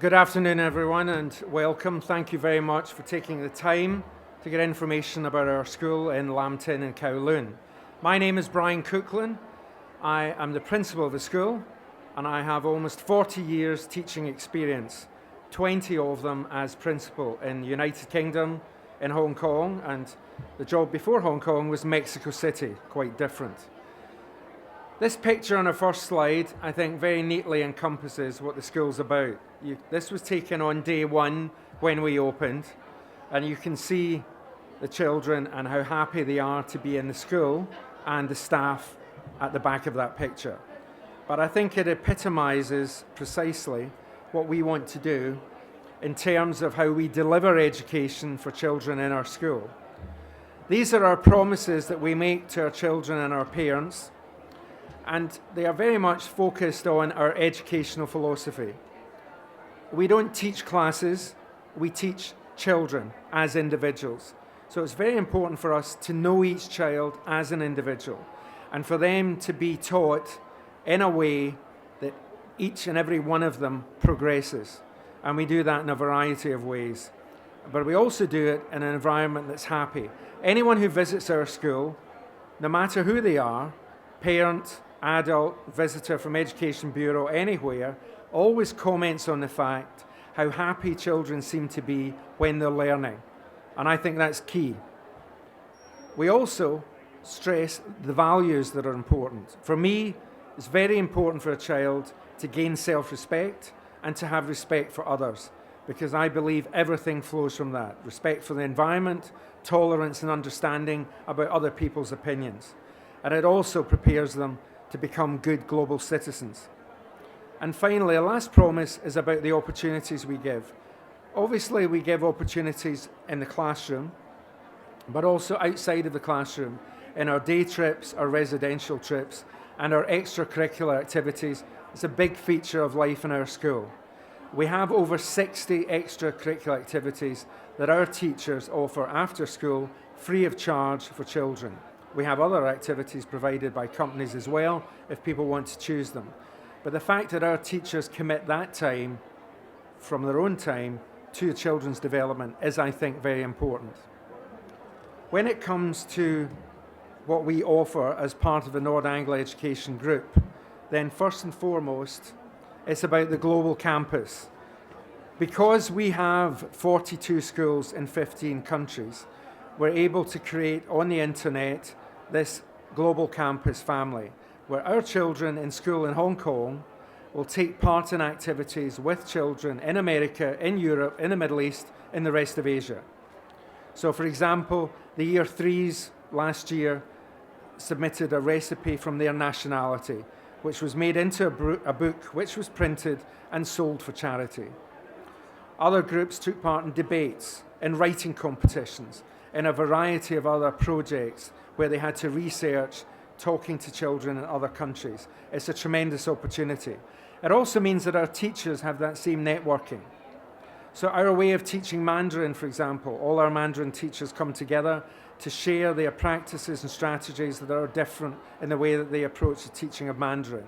Good afternoon, everyone, and welcome. Thank you very much for taking the time to get information about our school in Lambton and Kowloon. My name is Brian Cooklin. I am the principal of the school, and I have almost 40 years teaching experience, 20 of them as principal in the United Kingdom, in Hong Kong, and the job before Hong Kong was Mexico City, quite different. This picture on our first slide, I think, very neatly encompasses what the school's about. This was taken on day one when we opened, and you can see the children and how happy they are to be in the school and the staff at the back of that picture. But I think it epitomizes precisely what we want to do in terms of how we deliver education for children in our school. These are our promises that we make to our children and our parents, and they are very much focused on our educational philosophy. We don't teach classes, we teach children as individuals. So it's very important for us to know each child as an individual and for them to be taught in a way that each and every one of them progresses. And we do that in a variety of ways. But we also do it in an environment that's happy. Anyone who visits our school, no matter who they are, parent, adult, visitor from Education Bureau, anywhere, always comments on the fact how happy children seem to be when they're learning. And I think that's key. We also stress the values that are important. For me, it's very important for a child to gain self-respect and to have respect for others, because I believe everything flows from that. Respect for the environment, tolerance and understanding about other people's opinions. And it also prepares them to become good global citizens. And finally, a last promise is about the opportunities we give. Obviously, we give opportunities in the classroom, but also outside of the classroom, in our day trips, our residential trips, and our extracurricular activities. It's a big feature of life in our school. We have over 60 extracurricular activities that our teachers offer after school, free of charge for children. We have other activities provided by companies as well, if people want to choose them. But the fact that our teachers commit that time from their own time to children's development is, I think, very important. When it comes to what we offer as part of the North Anglia Education Group, then first and foremost, it's about the global campus. Because we have 42 schools in 15 countries, we're able to create on the internet this global campus family, where our children in school in Hong Kong will take part in activities with children in America, in Europe, in the Middle East, in the rest of Asia. So for example, the year threes last year submitted a recipe from their nationality, which was made into a book which was printed and sold for charity. Other groups took part in debates, in writing competitions, in a variety of other projects where they had to research talking to children in other countries. It's a tremendous opportunity. It also means that our teachers have that same networking. So our way of teaching Mandarin, for example, all our Mandarin teachers come together to share their practices and strategies that are different in the way that they approach the teaching of Mandarin.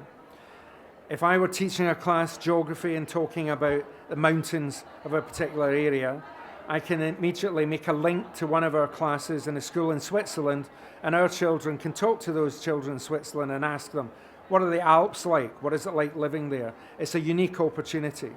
If I were teaching a class geography and talking about the mountains of a particular area, I can immediately make a link to one of our classes in a school in Switzerland, and our children can talk to those children in Switzerland and ask them, what are the Alps like? What is it like living there? It's a unique opportunity.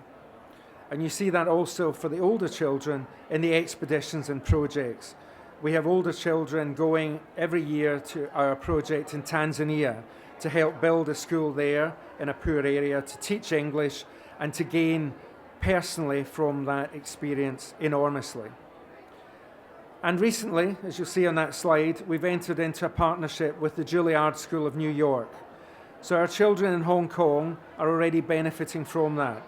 And you see that also for the older children in the expeditions and projects. We have older children going every year to our project in Tanzania to help build a school there in a poor area, to teach English and to gain personally from that experience enormously. And recently, as you'll see on that slide, we've entered into a partnership with the Juilliard School of New York. So our children in Hong Kong are already benefiting from that.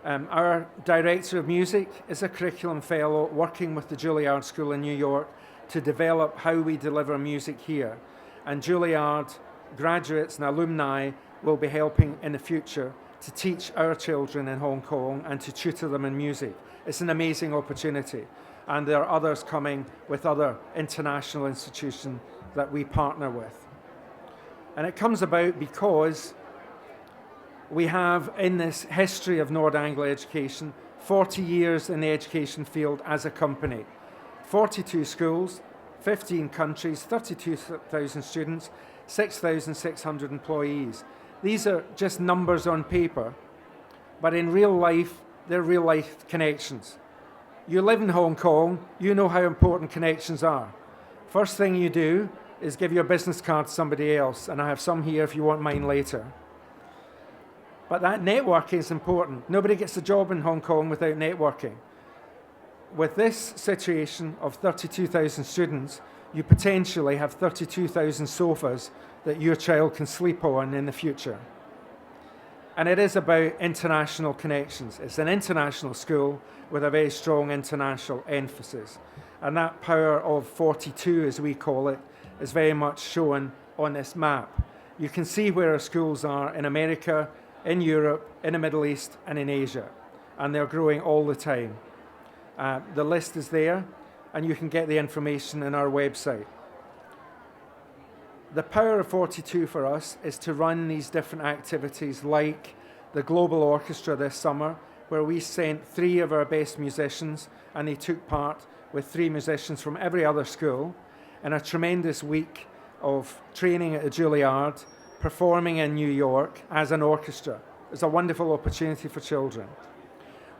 Our director of music is a curriculum fellow working with the Juilliard School in New York to develop how we deliver music here. And Juilliard graduates and alumni will be helping in the future to teach our children in Hong Kong and to tutor them in music. It's an amazing opportunity. And there are others coming with other international institutions that we partner with. And it comes about because We have, in this history of Nord Anglia education, 40 years in the education field as a company. 42 schools, 15 countries, 32,000 students, 6,600 employees. These are just numbers on paper, but in real life, they're real life connections. You live in Hong Kong, you know how important connections are. First thing you do is give your business card to somebody else, and I have some here if you want mine later. But that networking is important. Nobody gets a job in Hong Kong without networking. With this situation of 32,000 students, you potentially have 32,000 sofas that your child can sleep on in the future. And it is about international connections. It's an international school with a very strong international emphasis. And that power of 42, as we call it, is very much shown on this map. You can see where our schools are in America, in Europe, in the Middle East, and in Asia. And they're growing all the time. The list is there, and you can get the information on our website. The power of 42 for us is to run these different activities like the Global Orchestra this summer, where we sent 3 of our best musicians, and they took part with 3 musicians from every other school in a tremendous week of training at the Juilliard, performing in New York as an orchestra. It's a wonderful opportunity for children.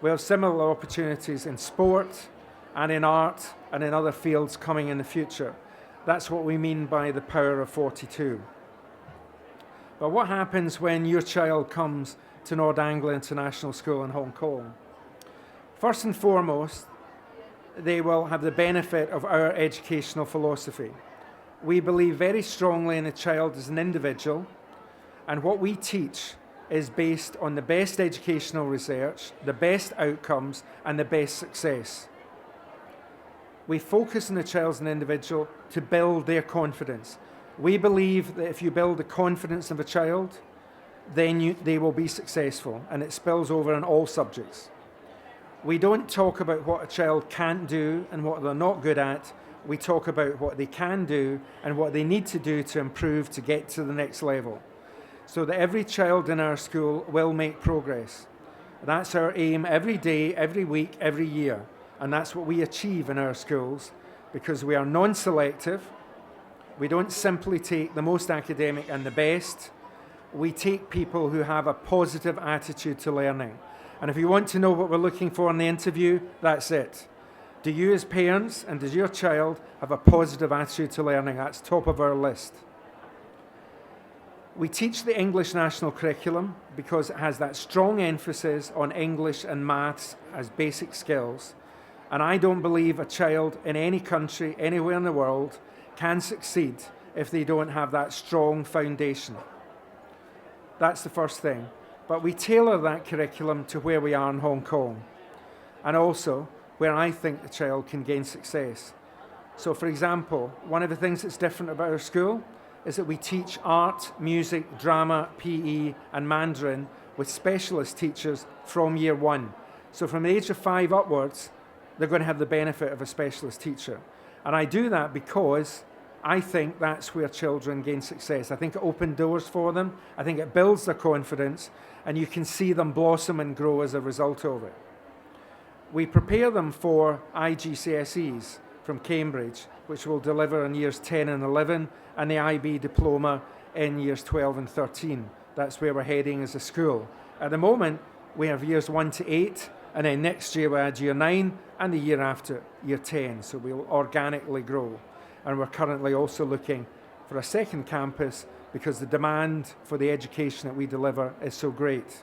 We have similar opportunities in sport and in art and in other fields coming in the future. That's what we mean by the power of 42. But what happens when your child comes to Nord Anglia International School in Hong Kong? First and foremost, they will have the benefit of our educational philosophy. We believe very strongly in the child as an individual, and what we teach is based on the best educational research, the best outcomes, and the best success. We focus on the child as an individual to build their confidence. We believe that if you build the confidence of a child, then they will be successful, and it spills over in all subjects. We don't talk about what a child can't do and what they're not good at. We talk about what they can do and what they need to do to improve to get to the next level, so that every child in our school will make progress. That's our aim every day, every week, every year. And that's what we achieve in our schools, because we are non-selective. We don't simply take the most academic and the best. We take people who have a positive attitude to learning. And if you want to know what we're looking for in the interview, that's it. Do you as parents and does your child have a positive attitude to learning? That's top of our list. We teach the English national curriculum because it has that strong emphasis on English and maths as basic skills. And I don't believe a child in any country, anywhere in the world, can succeed if they don't have that strong foundation. That's the first thing. But we tailor that curriculum to where we are in Hong Kong, and also where I think the child can gain success. So, for example, one of the things that's different about our school is that we teach art, music, drama, PE, and Mandarin with specialist teachers from year 1. So from the age of 5 upwards, they're going to have the benefit of a specialist teacher. And I do that because I think that's where children gain success. I think it opens doors for them. I think it builds their confidence, and you can see them blossom and grow as a result of it. We prepare them for IGCSEs from Cambridge, which will deliver in years 10 and 11, and the IB diploma in years 12 and 13. That's where we're heading as a school. At the moment, we have years 1 to 8, and then next year we add year 9, and the year after, year 10. So we'll organically grow. And we're currently also looking for a second campus because the demand for the education that we deliver is so great.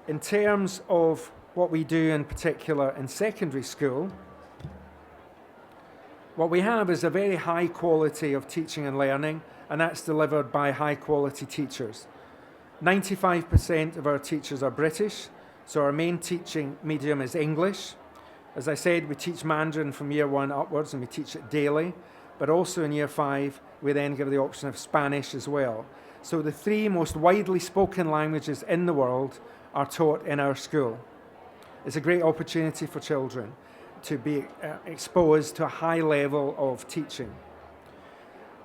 In terms of what we do in particular in secondary school, what we have is a very high quality of teaching and learning, and that's delivered by high quality teachers. 95% of our teachers are British, so our main teaching medium is English. As I said, we teach Mandarin from year 1 upwards, and we teach it daily, but also in year 5, we then give the option of Spanish as well. So the 3 most widely spoken languages in the world are taught in our school. It's a great opportunity for children to be exposed to a high level of teaching.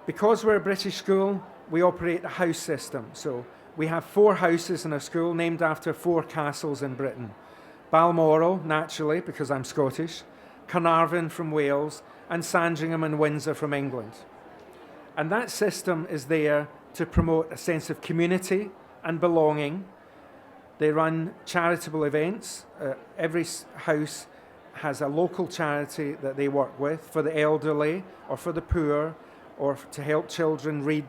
Because we're a British school, we operate a house system. So We have 4 houses in our school named after 4 castles in Britain. Balmoral, naturally, because I'm Scottish, Carnarvon from Wales, and Sandringham and Windsor from England. And that system is there to promote a sense of community and belonging. They run charitable events. Every house has a local charity that they work with for the elderly or for the poor or to help children read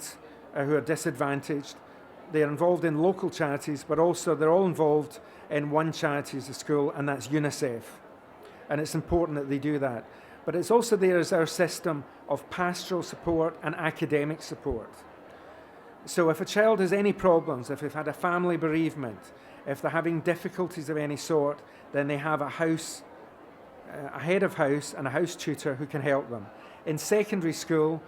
who are disadvantaged. They're involved in local charities, but also they're all involved in one charity as a school, and that's UNICEF. And it's important that they do that. But it's also there as our system of pastoral support and academic support. So if a child has any problems, if they've had a family bereavement, if they're having difficulties of any sort, then they have a head of house and a house tutor who can help them. In secondary school,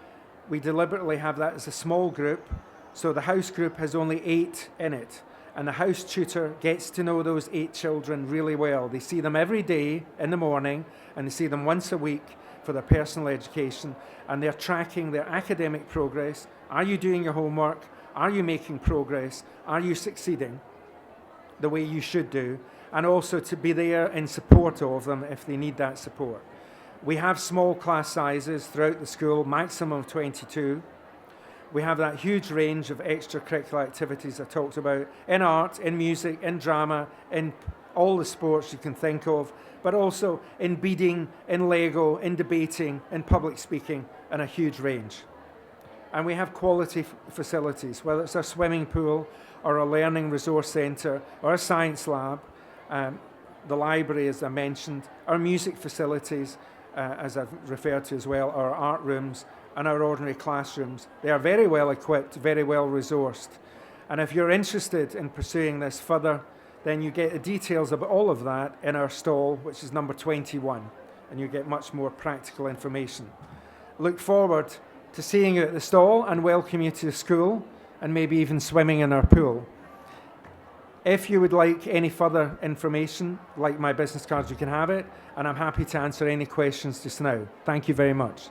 we deliberately have that as a small group, so the house group has only 8 in it, and the house tutor gets to know those 8 children really well. They see them every day in the morning, and they see them once a week for their personal education, and they're tracking their academic progress. Are you doing your homework? Are you making progress? Are you succeeding the way you should do? And also to be there in support of them if they need that support. We have small class sizes throughout the school, maximum of 22. We have that huge range of extracurricular activities I talked about in art, in music, in drama, in all the sports you can think of, but also in beading, in Lego, in debating, in public speaking, and a huge range. And we have quality facilities, whether it's a swimming pool or a learning resource centre or a science lab, the library, as I mentioned, our music facilities, as I've referred to as well, our art rooms and our ordinary classrooms. They are very well equipped, very well resourced. And if you're interested in pursuing this further, then you get the details about all of that in our stall, which is number 21, and you get much more practical information. Look forward to seeing you at the stall and welcome you to the school and maybe even swimming in our pool. If you would like any further information, like my business cards, you can have it, and I'm happy to answer any questions just now. Thank you very much.